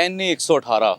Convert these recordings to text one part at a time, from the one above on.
NA 118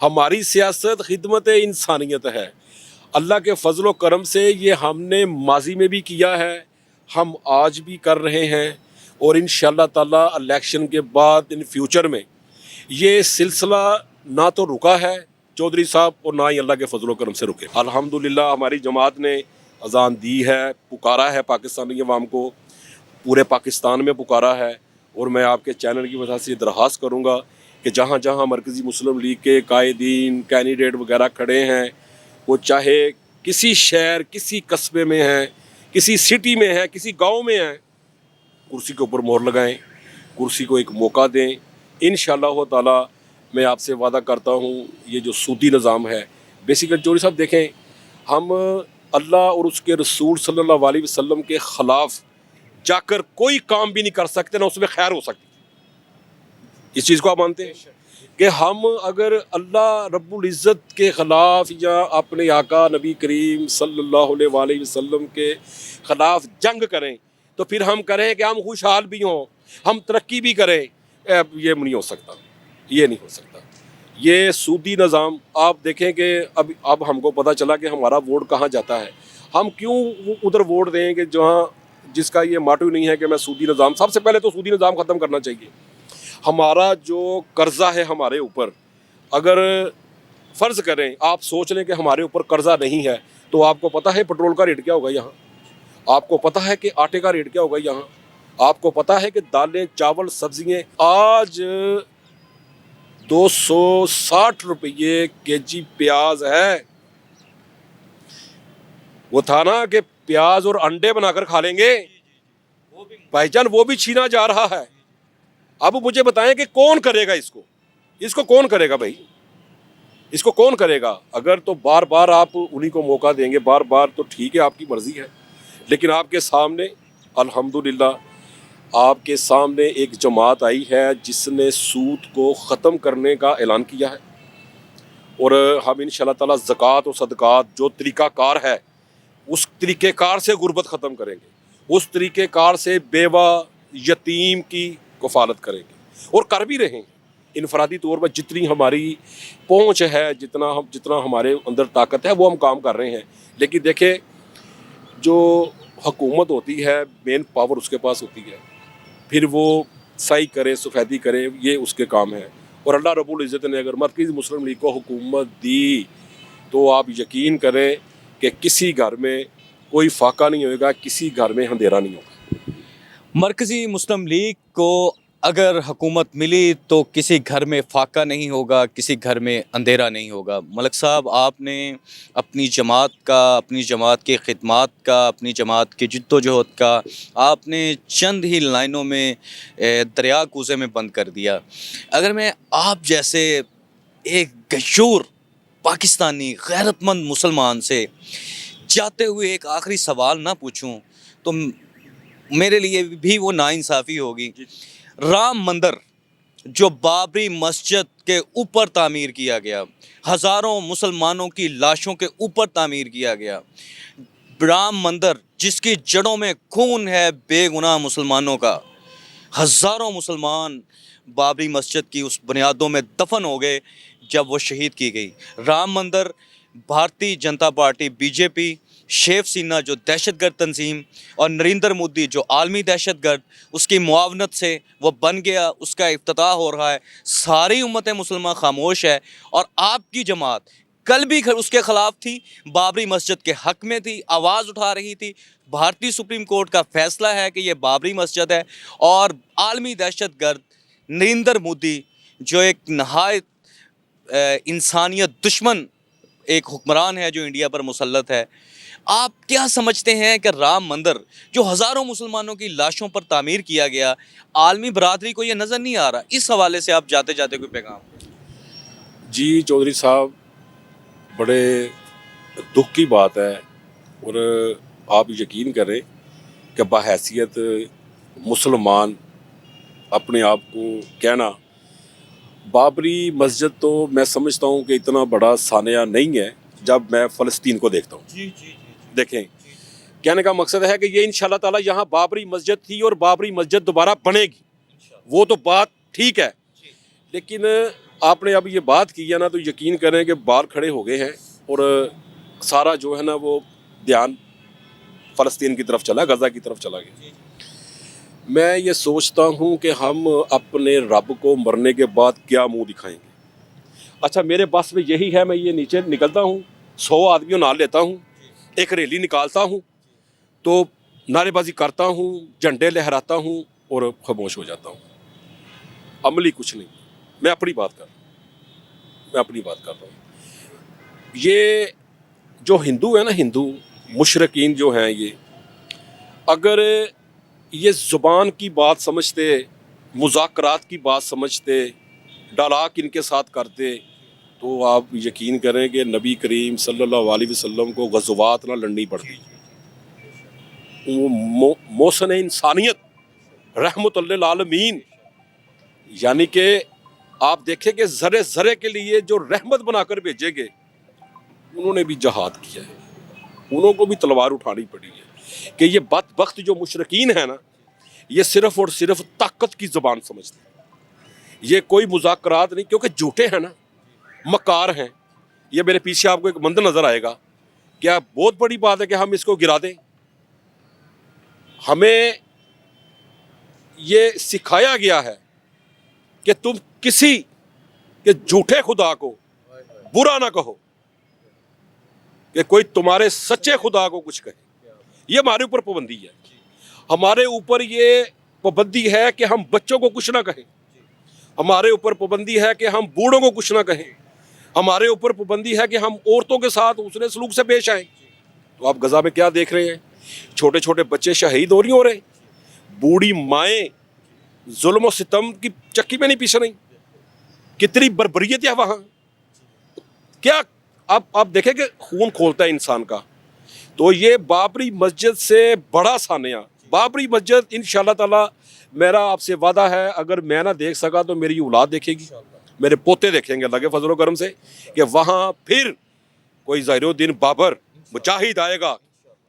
ہماری سیاست خدمت انسانیت ہے. اللہ کے فضل و کرم سے یہ ہم نے ماضی میں بھی کیا ہے, ہم آج بھی کر رہے ہیں, اور انشاءاللہ تعالی الیکشن کے بعد ان فیوچر میں یہ سلسلہ نہ تو رکا ہے چودھری صاحب, اور نہ ہی اللہ کے فضل و کرم سے رکے. الحمدللہ ہماری جماعت نے اذان دی ہے, پکارا ہے پاکستانی عوام کو, پورے پاکستان میں پکارا ہے. اور میں آپ کے چینل کی وجہ سے درخواست کروں گا کہ جہاں جہاں مرکزی مسلم لیگ کے قائدین کینڈیڈیٹ وغیرہ کھڑے ہیں, وہ چاہے کسی شہر, کسی قصبے میں ہیں, کسی سٹی میں ہیں, کسی گاؤں میں ہیں, کرسی کے اوپر مہر لگائیں, کرسی کو ایک موقع دیں. انشاءاللہ تعالی میں آپ سے وعدہ کرتا ہوں یہ جو سودی نظام ہے, بیسیکلی چودھری صاحب دیکھیں, ہم اللہ اور اس کے رسول صلی اللہ علیہ وسلم کے خلاف جا کر کوئی کام بھی نہیں کر سکتے, نہ اس میں خیر ہو سکتی. اس چیز کو آپ مانتے ہیں کہ ہم اگر اللہ رب العزت کے خلاف یا اپنے آقا نبی کریم صلی اللہ علیہ وآلہ وسلم کے خلاف جنگ کریں تو پھر ہم کریں کہ ہم خوشحال بھی ہوں, ہم ترقی بھی کریں, یہ نہیں ہو سکتا, یہ نہیں ہو سکتا. یہ سودی نظام آپ دیکھیں کہ اب ہم کو پتہ چلا کہ ہمارا ووٹ کہاں جاتا ہے. ہم کیوں ادھر ووٹ دیں کہ جہاں جس کا یہ موٹو نہیں ہے کہ میں سودی نظام, سب سے پہلے تو سودی نظام ختم کرنا چاہیے. ہمارا جو قرضہ ہے ہمارے اوپر, اگر فرض کریں آپ سوچ لیں کہ ہمارے اوپر قرضہ نہیں ہے, تو آپ کو پتہ ہے پٹرول کا ریٹ کیا ہوگا یہاں, آپ کو پتہ ہے کہ آٹے کا ریٹ کیا ہوگا یہاں, آپ کو پتہ ہے کہ دالیں, چاول, سبزیاں آج 260 روپے کے جی پیاز ہے. وہ تھا نا کہ پیاز اور انڈے بنا کر کھا لیں گے, بھائی جان وہ بھی چھینا جا رہا ہے. اب مجھے بتائیں کہ کون کرے گا اس کو کون کرے گا بھائی, اس کو کون کرے گا؟ اگر تو بار بار آپ انہی کو موقع دیں گے بار بار تو ٹھیک ہے, آپ کی مرضی ہے, لیکن آپ کے سامنے الحمدللہ آپ کے سامنے ایک جماعت آئی ہے جس نے سود کو ختم کرنے کا اعلان کیا ہے, اور ہم انشاءاللہ تعالی زکوٰۃ اور صدقات جو طریقہ کار ہے اس طریقہ کار سے غربت ختم کریں گے, اس طریقہ کار سے بیوہ یتیم کی کفالت کریں گے, اور کر بھی رہے ہیں. انفرادی طور پر جتنی ہماری پہنچ ہے, جتنا ہمارے اندر طاقت ہے وہ ہم کام کر رہے ہیں. لیکن دیکھیں جو حکومت ہوتی ہے مین پاور اس کے پاس ہوتی ہے, پھر وہ سائی کرے سفیدی کرے یہ اس کے کام ہے. اور اللہ رب العزت نے اگر مرکزی مسلم لیگ کو حکومت دی تو آپ یقین کریں کہ کسی گھر میں کوئی فاقہ نہیں ہوگا, کسی گھر میں اندھیرا نہیں ہوگا. مرکزی مسلم لیگ کو اگر حکومت ملی تو کسی گھر میں فاقہ نہیں ہوگا, کسی گھر میں اندھیرا نہیں ہوگا. ملک صاحب, آپ نے اپنی جماعت کا, اپنی جماعت کی خدمات کا, اپنی جماعت کی جد و جہد کا آپ نے چند ہی لائنوں میں دریا کوزے میں بند کر دیا. اگر میں آپ جیسے ایک غیور پاکستانی غیرت مند مسلمان سے جاتے ہوئے ایک آخری سوال نہ پوچھوں تو میرے لیے بھی وہ ناانصافی ہوگی. رام مندر جو بابری مسجد کے اوپر تعمیر کیا گیا, ہزاروں مسلمانوں کی لاشوں کے اوپر تعمیر کیا گیا, رام مندر جس کی جڑوں میں خون ہے بے گناہ مسلمانوں کا, ہزاروں مسلمان بابری مسجد کی اس بنیادوں میں دفن ہو گئے جب وہ شہید کی گئی. رام مندر بھارتی جنتا پارٹی بی جے پی, شیو سینا جو دہشت گرد تنظیم اور نریندر مودی جو عالمی دہشت گرد, اس کی معاونت سے وہ بن گیا, اس کا افتتاح ہو رہا ہے. ساری امت مسلمہ خاموش ہے, اور آپ کی جماعت کل بھی اس کے خلاف تھی, بابری مسجد کے حق میں تھی, آواز اٹھا رہی تھی. بھارتی سپریم کورٹ کا فیصلہ ہے کہ یہ بابری مسجد ہے, اور عالمی دہشت گرد نریندر مودی جو ایک نہایت انسانیت دشمن ایک حکمران ہے جو انڈیا پر مسلط ہے. آپ کیا سمجھتے ہیں کہ رام مندر جو ہزاروں مسلمانوں کی لاشوں پر تعمیر کیا گیا, عالمی برادری کو یہ نظر نہیں آ رہا؟ اس حوالے سے آپ جاتے جاتے کوئی پیغام؟ جی چودھری صاحب, بڑے دکھ کی بات ہے, اور آپ یقین کریں کہ بحیثیت مسلمان اپنے آپ کو کہنا, بابری مسجد تو میں سمجھتا ہوں کہ اتنا بڑا سانحہ نہیں ہے جب میں فلسطین کو دیکھتا ہوں. دیکھیں, کہنے کا مقصد ہے کہ یہ انشاءاللہ تعالی یہاں بابری مسجد تھی اور بابری مسجد دوبارہ بنے گی, وہ تو بات ٹھیک ہے, لیکن آپ نے اب یہ بات کی ہے نا تو یقین کریں کہ بال کھڑے ہو گئے ہیں اور سارا جو ہے نا وہ دھیان فلسطین کی طرف چلا، غزہ کی طرف چلا گیا۔ میں یہ سوچتا ہوں کہ ہم اپنے رب کو مرنے کے بعد کیا منہ دکھائیں گے۔ اچھا میرے بس میں یہی ہے، میں یہ نیچے نکلتا ہوں، 100 آدمیوں نال لیتا ہوں، ایک ریلی نکالتا ہوں تو نعرے بازی کرتا ہوں، جھنڈے لہراتا ہوں اور خاموش ہو جاتا ہوں، عملی کچھ نہیں۔ میں اپنی بات کر رہا ہوں۔ یہ جو ہندو ہیں نا، ہندو مشرکین جو ہیں، یہ اگر یہ زبان کی بات سمجھتے، مذاکرات کی بات سمجھتے، ڈالاک ان کے ساتھ کرتے، تو آپ یقین کریں کہ نبی کریم صلی اللہ علیہ وسلم کو غزوات نہ لڑنی پڑتی۔ وہ محسن انسانیت، رحمت للعالمین، یعنی کہ آپ دیکھیں کہ ذرے ذرے کے لیے جو رحمت بنا کر بھیجے گے، انہوں نے بھی جہاد کیا ہے، انہوں کو بھی تلوار اٹھانی پڑی ہے۔ کہ یہ بدبخت جو مشرکین ہیں نا، یہ صرف اور صرف طاقت کی زبان سمجھتے ہیں، یہ کوئی مذاکرات نہیں، کیونکہ جھوٹے ہیں نا، مکار ہیں۔ یہ میرے پیچھے آپ کو ایک مندر نظر آئے گا، کیا بہت بڑی بات ہے کہ ہم اس کو گرا دیں؟ ہمیں یہ سکھایا گیا ہے کہ تم کسی کے جھوٹے خدا کو برا نہ کہو، کہ کوئی تمہارے سچے خدا کو کچھ کہے۔ یہ ہمارے اوپر پابندی ہے، ہمارے اوپر یہ پابندی ہے کہ ہم بچوں کو کچھ نہ کہیں، ہمارے اوپر پابندی ہے کہ ہم بوڑھوں کو کچھ نہ کہیں، ہمارے اوپر پابندی ہے کہ ہم عورتوں کے ساتھ حسن سلوک سے پیش آئیں۔ تو آپ غزہ میں کیا دیکھ رہے ہیں؟ چھوٹے چھوٹے بچے شہید ہو رہے، بوڑھی مائیں ظلم و ستم کی چکی میں نہیں پیچھے نہیں، کتنی بربریت ہے وہاں۔ کیا آپ دیکھیں کہ خون کھولتا ہے انسان کا۔ تو یہ بابری مسجد سے بڑا سانحہ، بابری مسجد انشاءاللہ تعالی میرا آپ سے وعدہ ہے، اگر میں نہ دیکھ سکا تو میری اولاد دیکھے گی، میرے پوتے دیکھیں گے اللہ کے فضل و کرم سے، کہ وہاں پھر کوئی ظاہر الدین بابر مجاہد آئے گا،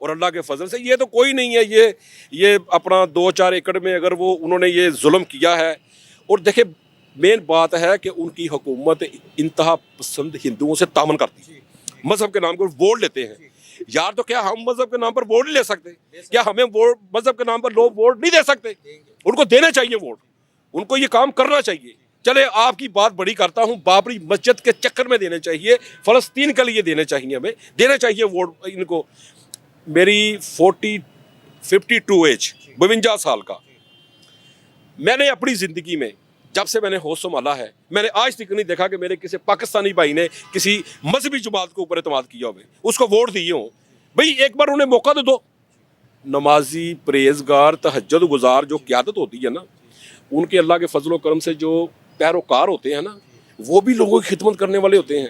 اور اللہ کے فضل سے یہ تو کوئی نہیں ہے، یہ اپنا 2-4 ایکڑ میں اگر وہ انہوں نے یہ ظلم کیا ہے۔ اور دیکھیں مین بات ہے کہ ان کی حکومت انتہا پسند ہندوؤں سے تعاون کرتی ہے، مذہب کے نام پر ووٹ لیتے ہیں۔ یار تو کیا ہم مذہب کے نام پر ووٹ نہیں لے سکتے؟ کیا ہمیں مذہب کے نام پر لوگ ووٹ نہیں دے سکتے؟ ان کو دینا چاہیے ووٹ، ان کو یہ کام کرنا چاہیے۔ چلے آپ کی بات بڑی کرتا ہوں، بابری مسجد کے چکر میں دینے چاہیے، فلسطین کے لیے دینے چاہیے، ہمیں دینا چاہیے ووٹ ان کو۔ میری 52 ایج، 52 سال کا، میں نے اپنی زندگی میں جب سے میں نے ہوش سنبھالا ہے، میں نے آج تک نہیں دیکھا کہ میرے کسی پاکستانی بھائی نے کسی مذہبی جماعت کے اوپر اعتماد کیا ہوئے، اس کو ووٹ دیے ہوں۔ بھئی ایک بار انہیں موقع دو۔ نمازی، پرہیزگار، تہجد گزار جو قیادت ہوتی ہے نا، ان کے اللہ کے فضل و کرم سے جو پیروکار ہوتے ہیں نا، وہ بھی لوگوں کی خدمت کرنے والے ہوتے ہیں،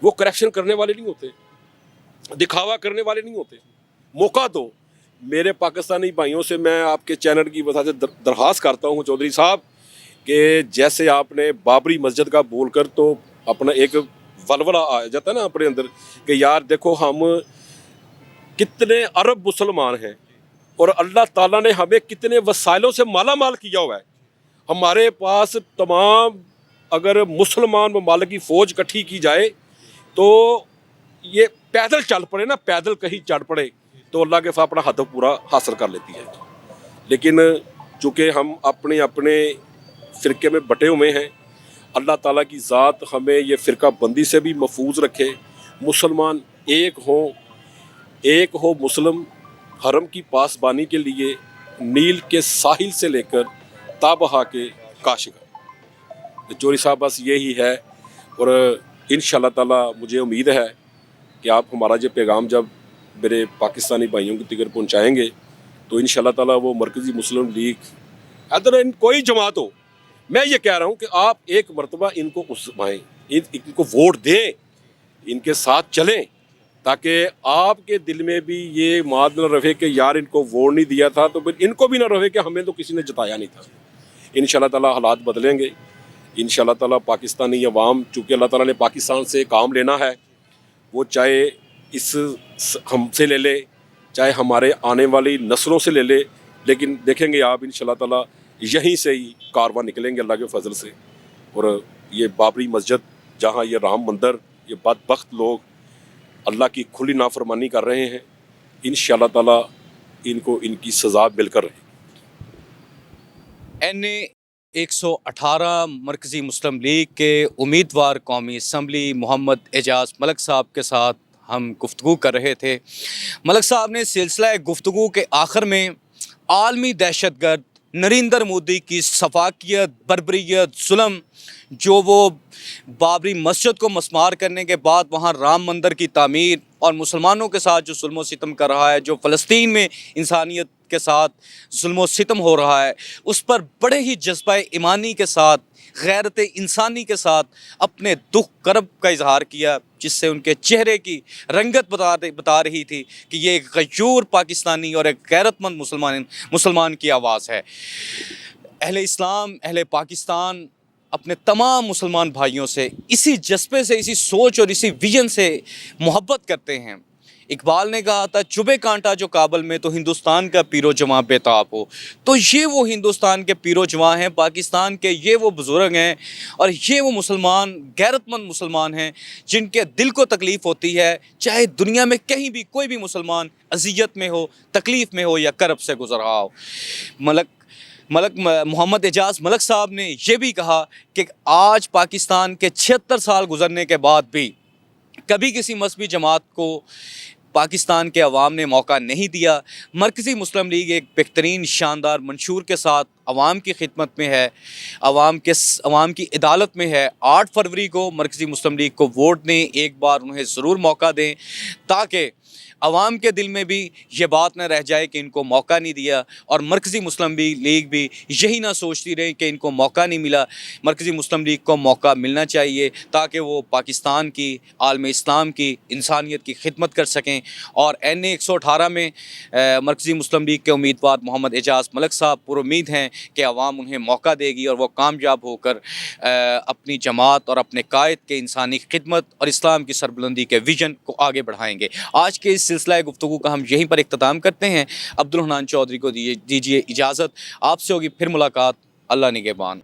وہ کرپشن کرنے والے نہیں ہوتے، دکھاوا کرنے والے نہیں ہوتے۔ موقع دو۔ میرے پاکستانی بھائیوں سے میں آپ کے چینل کی وجہ سے درخواست کرتا ہوں چودھری صاحب، کہ جیسے آپ نے بابری مسجد کا بول کر تو اپنا ایک ولولہ آ جاتا ہے نا اپنے اندر، کہ یار دیکھو ہم کتنے ارب مسلمان ہیں اور اللہ تعالیٰ نے ہمیں کتنے وسائلوں سے مالا مال کیا ہوا ہے۔ ہمارے پاس تمام اگر مسلمان ممالک کی فوج اکٹھی کی جائے تو یہ پیدل چل پڑے نا، پیدل کہیں چڑھ پڑے تو اللہ کے اپنا ہدف پورا حاصل کر لیتی ہے۔ لیکن چونکہ ہم اپنے فرقے میں بٹے ہوئے ہیں، اللہ تعالیٰ کی ذات ہمیں یہ فرقہ بندی سے بھی محفوظ رکھے۔ مسلمان ایک ہو مسلم، حرم کی پاسبانی کے لیے نیل کے ساحل سے لے کر تابہا کے کاشغر۔ چوری صاحب بس یہی ہے، اور انشاءاللہ تعالیٰ مجھے امید ہے کہ آپ ہمارا یہ پیغام جب میرے پاکستانی بھائیوں کی تک پہنچائیں گے تو انشاءاللہ تعالیٰ وہ مرکزی مسلم لیگ ادھر کوئی جماعت ہو، میں یہ کہہ رہا ہوں کہ آپ ایک مرتبہ ان کو عزمائیں، ان کو ووٹ دیں، ان کے ساتھ چلیں، تاکہ آپ کے دل میں بھی یہ ماد نہ رہے کہ یار ان کو ووٹ نہیں دیا تھا تو پھر ان کو بھی نہ رہے کہ ہمیں تو کسی نے جتایا نہیں تھا۔ انشاءاللہ تعالیٰ حالات بدلیں گے، انشاءاللہ تعالیٰ پاکستانی عوام، چونکہ اللہ تعالیٰ نے پاکستان سے کام لینا ہے، وہ چاہے ہم سے لے لے، چاہے ہمارے آنے والی نسلوں سے لے لے، لیکن دیکھیں گے آپ انشاءاللہ تعالیٰ یہیں سے ہی کارواں نکلیں گے اللہ کے فضل سے، اور یہ بابری مسجد جہاں یہ رام مندر یہ بدبخت لوگ اللہ کی کھلی نافرمانی کر رہے ہیں، انشاءاللہ تعالیٰ ان کو ان کی سزا مل کر رہے. NA 118 مرکزی مسلم لیگ کے امیدوار قومی اسمبلی محمد اعجاز ملک صاحب کے ساتھ ہم گفتگو کر رہے تھے. ملک صاحب نے سلسلہ گفتگو کے آخر میں عالمی دہشت گرد نریندر مودی کی سفاکیت، بربریت، ظلم، جو وہ بابری مسجد کو مسمار کرنے کے بعد وہاں رام مندر کی تعمیر اور مسلمانوں کے ساتھ جو ظلم و ستم کر رہا ہے، جو فلسطین میں انسانیت کے ساتھ ظلم و ستم ہو رہا ہے، اس پر بڑے ہی جذبہ ایمانی کے ساتھ، غیرت انسانی کے ساتھ اپنے دکھ کرب کا اظہار کیا، جس سے ان کے چہرے کی رنگت بتا رہی تھی کہ یہ ایک غیور پاکستانی اور ایک غیرت مند مسلمان کی آواز ہے. اہل اسلام، اہل پاکستان اپنے تمام مسلمان بھائیوں سے اسی جذبے سے، اسی سوچ اور اسی ویژن سے محبت کرتے ہیں. اقبال نے کہا تھا چبھے کانٹا جو کابل میں تو ہندوستان کا پیر و جواں بے تاب ہو. تو یہ وہ ہندوستان کے پیر و جواں ہیں، پاکستان کے یہ وہ بزرگ ہیں اور یہ وہ مسلمان، غیرت مند مسلمان ہیں جن کے دل کو تکلیف ہوتی ہے، چاہے دنیا میں کہیں بھی کوئی بھی مسلمان اذیت میں ہو، تکلیف میں ہو یا کرب سے گزر رہا ہو. محمد اعجاز ملک صاحب نے یہ بھی کہا کہ آج پاکستان کے 76 سال گزرنے کے بعد بھی کبھی کسی مذہبی جماعت کو پاکستان کے عوام نے موقع نہیں دیا. مرکزی مسلم لیگ ایک بہترین شاندار منشور کے ساتھ عوام کی خدمت میں ہے، عوام کی عدالت میں ہے. 8 فروری کو مرکزی مسلم لیگ کو ووٹ دیں، ایک بار انہیں ضرور موقع دیں تاکہ عوام کے دل میں بھی یہ بات نہ رہ جائے کہ ان کو موقع نہیں دیا، اور مرکزی مسلم لیگ بھی یہی نہ سوچتی رہے کہ ان کو موقع نہیں ملا. مرکزی مسلم لیگ کو موقع ملنا چاہیے تاکہ وہ پاکستان کی، عالم اسلام کی، انسانیت کی خدمت کر سکیں. اور NA 118 میں مرکزی مسلم لیگ کے امیدوار محمد اعجاز ملک صاحب پر امید ہیں کہ عوام انہیں موقع دے گی اور وہ کامیاب ہو کر اپنی جماعت اور اپنے قائد کے انسانی خدمت اور اسلام کی سربلندی کے ویژن کو آگے بڑھائیں گے. آج کے اس سلسلہ گفتگو کا ہم یہیں پر اختتام کرتے ہیں. عبدالحنان چودھری کو دیجیے اجازت. آپ سے ہوگی پھر ملاقات. اللہ نگہبان.